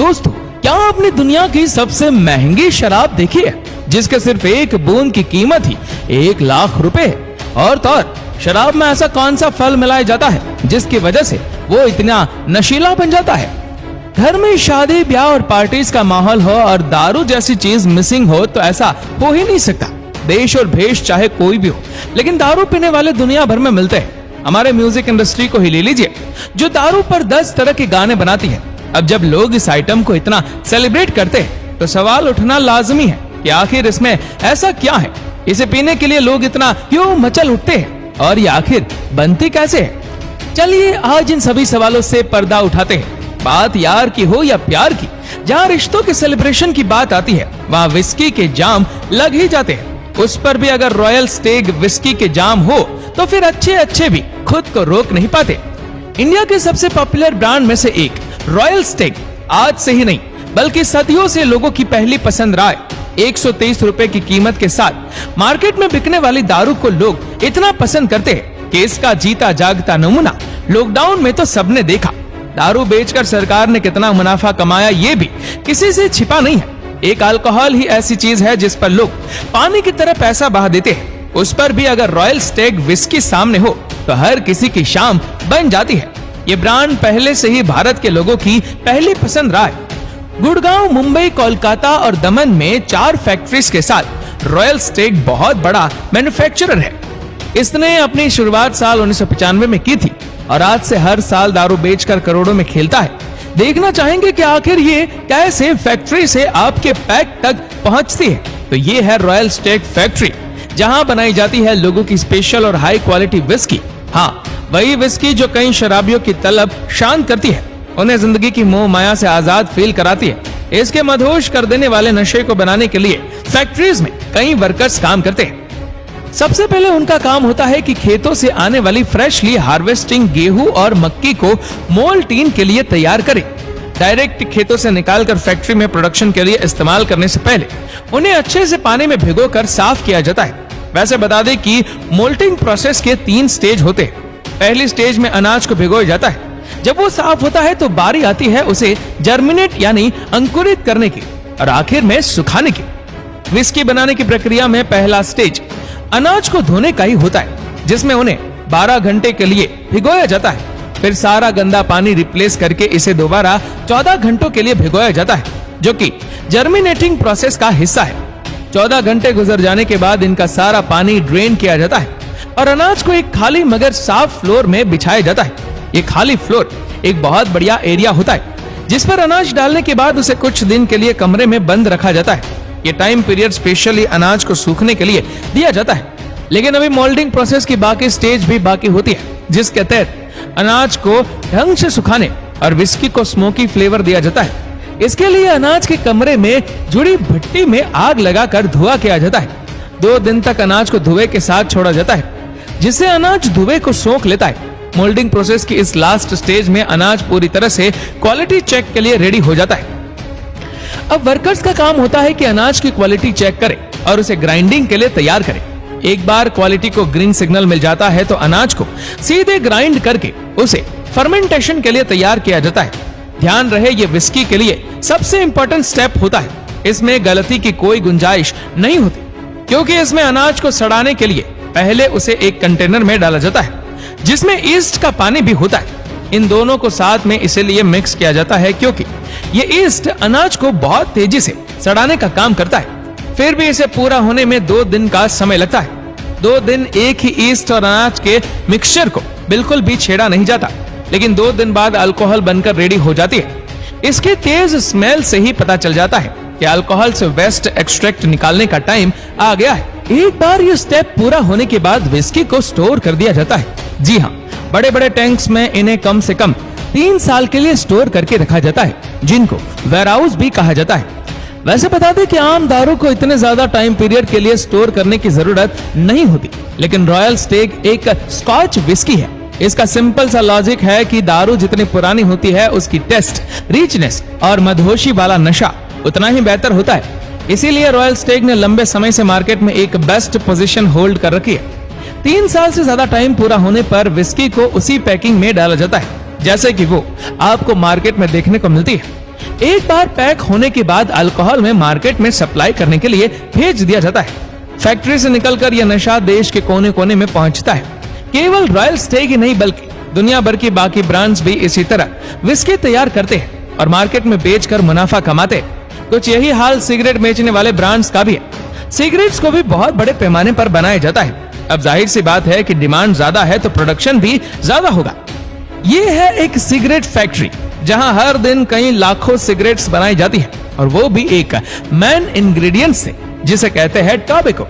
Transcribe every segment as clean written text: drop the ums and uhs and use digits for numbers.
दोस्तों, क्या आपने दुनिया की सबसे महंगी शराब देखी है, जिसके सिर्फ एक बूंद की कीमत ही 1 लाख रुपए है? और तो और शराब में ऐसा कौन सा फल मिलाया जाता है जिसकी वजह से वो इतना नशीला बन जाता है? घर में शादी ब्याह और पार्टीज का माहौल हो और दारू जैसी चीज मिसिंग हो तो ऐसा हो ही नहीं सकता। देश और भेष चाहे कोई भी हो, लेकिन दारू पीने वाले दुनिया भर में मिलते हैं। हमारे म्यूजिक इंडस्ट्री को ही ले लीजिए, जो दारू पर 10 तरह के गाने बनाती है। अब जब लोग इस आइटम को इतना सेलिब्रेट करते हैं तो सवाल उठना लाजमी है कि आखिर इसमें ऐसा क्या है, इसे पीने के लिए लोग इतना क्यों मचल उठते हैं और ये आखिर बनती कैसे है? चलिए आज इन सभी सवालों से पर्दा उठाते हैं। बात यार की हो या प्यार की, जहाँ रिश्तों के सेलिब्रेशन की बात आती है वहाँ विस्की के जाम लग ही जाते हैं। उस पर भी अगर रॉयल स्टेग विस्की के जाम हो तो फिर अच्छे भी खुद को रोक नहीं पाते। इंडिया के सबसे पॉपुलर ब्रांड में से एक रॉयल स्टेग आज से ही नहीं बल्कि सदियों से लोगों की पहली पसंद रहा है। 123 रुपए की कीमत के साथ मार्केट में बिकने वाली दारू को लोग इतना पसंद करते हैं कि इसका जीता जागता नमूना लॉकडाउन में तो सबने देखा। दारू बेचकर सरकार ने कितना मुनाफा कमाया ये भी किसी से छिपा नहीं है। एक अल्कोहल ही ऐसी चीज है जिस पर लोग पानी की तरह पैसा बहा देते हैं। उस पर भी अगर रॉयल स्टेग विस्की सामने हो तो हर किसी की शाम बन जाती है। ये ब्रांड पहले से ही भारत के लोगों की पहली पसंद रहा है। गुड़गांव, मुंबई, कोलकाता और दमन में 4 फैक्ट्रीज के साथ रॉयल स्टेग बहुत बड़ा मैन्युफैक्चरर है। इसने अपनी शुरुआत साल 1995 में की थी और आज से हर साल दारू बेचकर करोड़ों में खेलता है। देखना चाहेंगे कि आखिर ये कैसे फैक्ट्री से आपके पैक तक पहुंचती है? तो ये है रॉयल स्टेग फैक्ट्री, जहां बनाई जाती है लोगों की स्पेशल और हाई क्वालिटी विस्की। हाँ, वही विस्की जो कई शराबियों की तलब शांत करती है, उन्हें जिंदगी की मोह माया से आजाद फील कराती है। इसके मदहोश कर देने वाले नशे को बनाने के लिए फैक्ट्रीज में कई वर्कर्स काम करते हैं। सबसे पहले उनका काम होता है कि खेतों से आने वाली फ्रेशली हार्वेस्टिंग गेहूं और मक्की को मोल्ड टीन के लिए तैयार करें। डायरेक्ट खेतों से निकालकर फैक्ट्री में प्रोडक्शन के लिए इस्तेमाल करने से पहले उन्हें अच्छे से पानी में भिगोकर साफ किया जाता है। वैसे बता दें कि मोल्टिंग प्रोसेस के 3 स्टेज होते हैं। पहली स्टेज में अनाज को भिगोया जाता है। जब वो साफ होता है तो बारी आती है उसे जर्मिनेट यानी अंकुरित करने की और आखिर में सुखाने की। विस्की बनाने की प्रक्रिया में पहला स्टेज अनाज को धोने का ही होता है, जिसमें उन्हें 12 घंटे के लिए भिगोया जाता है। फिर सारा गंदा पानी रिप्लेस करके इसे दोबारा 14 घंटों के लिए भिगोया जाता है, जो कि जर्मिनेटिंग प्रोसेस का हिस्सा है। 14 घंटे गुजर जाने के बाद इनका सारा पानी ड्रेन किया जाता है और अनाज को एक खाली मगर साफ फ्लोर में बिछाया जाता है। ये खाली फ्लोर एक बहुत बढ़िया एरिया होता है, जिस पर अनाज डालने के बाद उसे कुछ दिन के लिए कमरे में बंद रखा जाता है। ये टाइम पीरियड स्पेशली अनाज को सूखने के लिए दिया जाता है। लेकिन अभी मोल्डिंग प्रोसेस की बाकी स्टेज भी बाकी होती है, जिसके तहत अनाज को ढंग से सुखाने और विस्की को स्मोकी फ्लेवर दिया जाता है। इसके लिए अनाज के कमरे में जुड़ी भट्टी में आग लगाकर धुआं किया जाता है। 2 दिन तक अनाज को धुएं के साथ छोड़ा जाता है, जिससे अनाज धुएं को सोख लेता है। मोल्डिंग प्रोसेस की इस लास्ट स्टेज में अनाज पूरी तरह से क्वालिटी चेक के लिए रेडी हो जाता है। अब वर्कर्स का काम होता है कि अनाज की क्वालिटी चेक करें और उसे ग्राइंडिंग के लिए तैयार करें। एक बार क्वालिटी को ग्रीन सिग्नल मिल जाता है तो अनाज को सीधे ग्राइंड करके उसे फर्मेंटेशन के लिए तैयार किया जाता है। ध्यान रहे, ये विस्की के लिए सबसे इंपॉर्टेंट स्टेप होता है। इसमें गलती की कोई गुंजाइश नहीं होती, क्योंकि इसमें अनाज को सड़ाने के लिए पहले उसे एक कंटेनर में डाला जाता है, जिसमें ईस्ट का पानी भी होता है। इन दोनों को साथ में इसीलिए मिक्स किया जाता है क्योंकि ये ईस्ट अनाज को बहुत तेजी से सड़ाने का काम करता है। फिर भी इसे पूरा होने में 2 दिन का समय लगता है। 2 दिन एक ही ईस्ट और अनाज के मिक्सचर को बिल्कुल भी छेड़ा नहीं जाता, लेकिन 2 दिन बाद अल्कोहल बनकर रेडी हो जाती है। इसके तेज स्मेल से ही पता चल जाता है कि अल्कोहल से वेस्ट एक्सट्रैक्ट निकालने का टाइम आ गया है। एक बार ये स्टेप पूरा होने के बाद विस्की को स्टोर कर दिया जाता है। जी हाँ, बड़े बड़े टैंक्स में इन्हें कम से कम 3 साल के लिए स्टोर करके रखा जाता है, जिनको वेयरहाउस भी कहा जाता है। वैसे बता दें कि आम दारू को इतने ज्यादा टाइम पीरियड के लिए स्टोर करने की जरूरत नहीं होती, लेकिन रॉयल स्टेग एक स्कॉच विस्की है। इसका सिंपल सा लॉजिक है कि दारू जितनी पुरानी होती है उसकी टेस्ट, रिचनेस और मदहोशी वाला नशा उतना ही बेहतर होता है। इसीलिए रॉयल स्टेग ने लंबे समय से मार्केट में एक बेस्ट पोजीशन होल्ड कर रखी है। 3 साल से ज्यादा टाइम पूरा होने पर विस्की को उसी पैकिंग में डाला जाता है जैसे कि वो आपको मार्केट में देखने को मिलती है। एक बार पैक होने के बाद अल्कोहल में मार्केट में सप्लाई करने के लिए भेज दिया जाता है। फैक्ट्री से निकलकर यह नशा देश के कोने कोने में पहुंचता है। केवल रॉयल स्टेग ही नहीं बल्कि दुनिया भर की बाकी ब्रांड्स भी इसी तरह विस्की तैयार करते हैं और मार्केट में बेचकर मुनाफा कमाते हैं। कुछ यही हाल सिगरेट बेचने वाले ब्रांड्स का भी है। सिगरेट्स को भी बहुत बड़े पैमाने पर बनाया जाता है। अब जाहिर सी बात है कि डिमांड ज्यादा है तो प्रोडक्शन भी ज्यादा होगा। ये है एक सिगरेट फैक्ट्री जहां हर दिन कई लाखों सिगरेट्स बनाई जाती है और वो भी एक मेन इंग्रेडिएंट से जिसे कहते हैं टोबैको।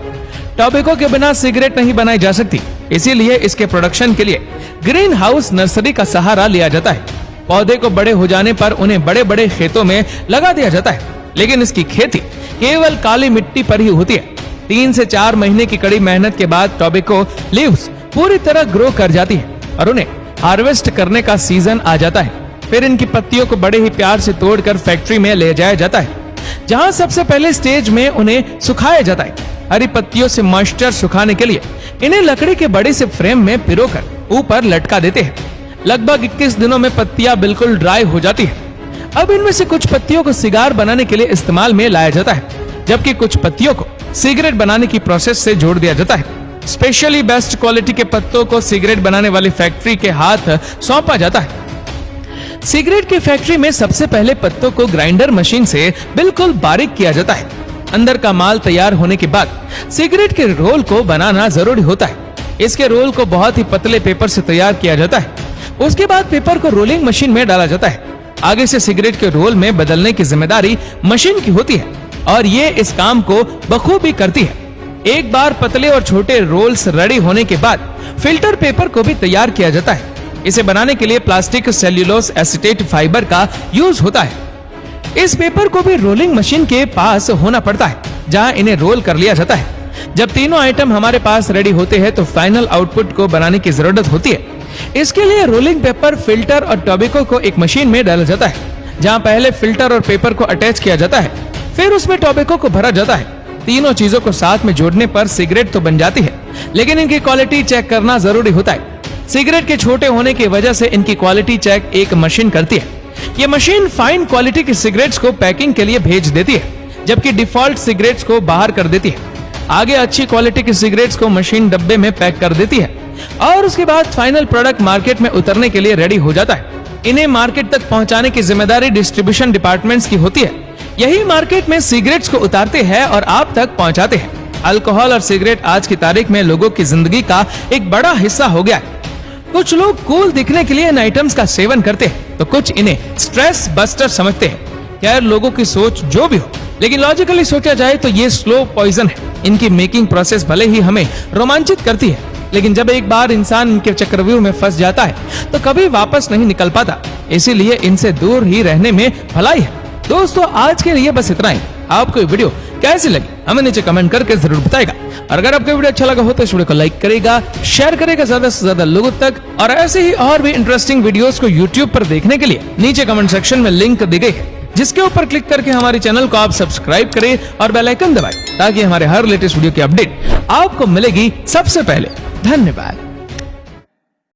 टोबैको के बिना सिगरेट नहीं बनाई जा सकती, इसीलिए इसके प्रोडक्शन के लिए ग्रीन हाउस नर्सरी का सहारा लिया जाता है। पौधे को बड़े हो जाने पर उन्हें बड़े बड़े खेतों में लगा दिया जाता है, लेकिन इसकी खेती केवल काली मिट्टी पर ही होती है। 3 से 4 महीने की कड़ी मेहनत के बाद टोबैको लीव्स पूरी तरह ग्रो कर जाती है और उन्हें हार्वेस्ट करने का सीजन आ जाता है। फिर इनकी पत्तियों को बड़े ही प्यार से तोड़कर फैक्ट्री में ले जाया जाता है, जहां सबसे पहले स्टेज में उन्हें सुखाया जाता है। हरी पत्तियों से मॉइस्चर सुखाने के लिए इन्हें लकड़ी के बड़े से फ्रेम में पिरोकर ऊपर लटका देते हैं। लगभग 21 दिनों में पत्तियां बिल्कुल ड्राई हो जाती है। अब इनमें से कुछ पत्तियों को सिगार बनाने के लिए इस्तेमाल में लाया जाता है, जबकि कुछ पत्तियों को सिगरेट बनाने की प्रोसेस से जोड़ दिया जाता है। स्पेशली बेस्ट क्वालिटी के पत्तों को सिगरेट बनाने वाली फैक्ट्री के हाथ सौंपा जाता है। सिगरेट की फैक्ट्री में सबसे पहले पत्तों को ग्राइंडर मशीन से बिल्कुल बारीक किया जाता है। अंदर का माल तैयार होने के बाद सिगरेट के रोल को बनाना जरूरी होता है। इसके रोल को बहुत ही पतले पेपर से तैयार किया जाता है। उसके बाद पेपर को रोलिंग मशीन में डाला जाता है। आगे से सिगरेट के रोल में बदलने की जिम्मेदारी मशीन की होती है और ये इस काम को बखूबी करती है। एक बार पतले और छोटे रोल्स रेडी होने के बाद फिल्टर पेपर को भी तैयार किया जाता है। इसे बनाने के लिए प्लास्टिक सेल्यूलोज एसीटेट फाइबर का यूज होता है। इस पेपर को भी रोलिंग मशीन के पास होना पड़ता है, जहां इन्हें रोल कर लिया जाता है। जब तीनों आइटम हमारे पास रेडी होते हैं तो फाइनल आउटपुट को बनाने की जरूरत होती है। इसके लिए रोलिंग पेपर, फिल्टर और टोबैको को एक मशीन में डाला जाता है, जहां पहले फिल्टर और पेपर को अटैच किया जाता है, फिर उसमें टोबैको को भरा जाता है। तीनों चीजों को साथ में जोड़ने पर सिगरेट तो बन जाती है, लेकिन इनकी क्वालिटी चेक करना जरूरी होता है। सिगरेट के छोटे होने की वजह से इनकी क्वालिटी चेक एक मशीन करती है। ये मशीन फाइन क्वालिटी की सिगरेट्स को पैकिंग के लिए भेज देती है, जबकि डिफॉल्ट सिगरेट्स को बाहर कर देती है। आगे अच्छी क्वालिटी की सिगरेट्स को मशीन डब्बे में पैक कर देती है और उसके बाद फाइनल प्रोडक्ट मार्केट में उतरने के लिए रेडी हो जाता है। इन्हें मार्केट तक पहुंचाने की जिम्मेदारी डिस्ट्रीब्यूशन डिपार्टमेंट्स की होती है। यही मार्केट में सिगरेट्स को उतारते हैं और आप तक पहुंचाते हैं। अल्कोहल और सिगरेट आज की तारीख में लोगों की जिंदगी का एक बड़ा हिस्सा हो गया है। कुछ लोग कूल दिखने के लिए इन आइटम्स का सेवन करते हैं, तो कुछ इन्हें स्ट्रेस बस्टर समझते हैं। खैर, लोगों की सोच जो भी हो, लेकिन लॉजिकली सोचा जाए तो ये स्लो पॉइजन है। इनकी मेकिंग प्रोसेस भले ही हमें रोमांचित करती है, लेकिन जब एक बार इंसान इनके चक्रव्यूह में फंस जाता है तो कभी वापस नहीं निकल पाता। इसीलिए इनसे दूर ही रहने में भलाई है। दोस्तों, आज के लिए बस इतना ही। आपको ये वीडियो कैसी लगी हमें नीचे कमेंट करके जरूर बताएगा। और अगर आपको वीडियो अच्छा लगा हो तो इस वीडियो को लाइक करेगा, शेयर करेगा ज्यादा से ज्यादा लोगों तक। और ऐसे ही और भी इंटरेस्टिंग वीडियोस को YouTube पर देखने के लिए नीचे कमेंट सेक्शन में लिंक दी गई है, जिसके ऊपर क्लिक करके हमारे चैनल को आप सब्सक्राइब करें और बेल आइकन दबाएं, ताकि हमारे हर लेटेस्ट वीडियो की अपडेट आपको मिलेगी सबसे पहले। धन्यवाद।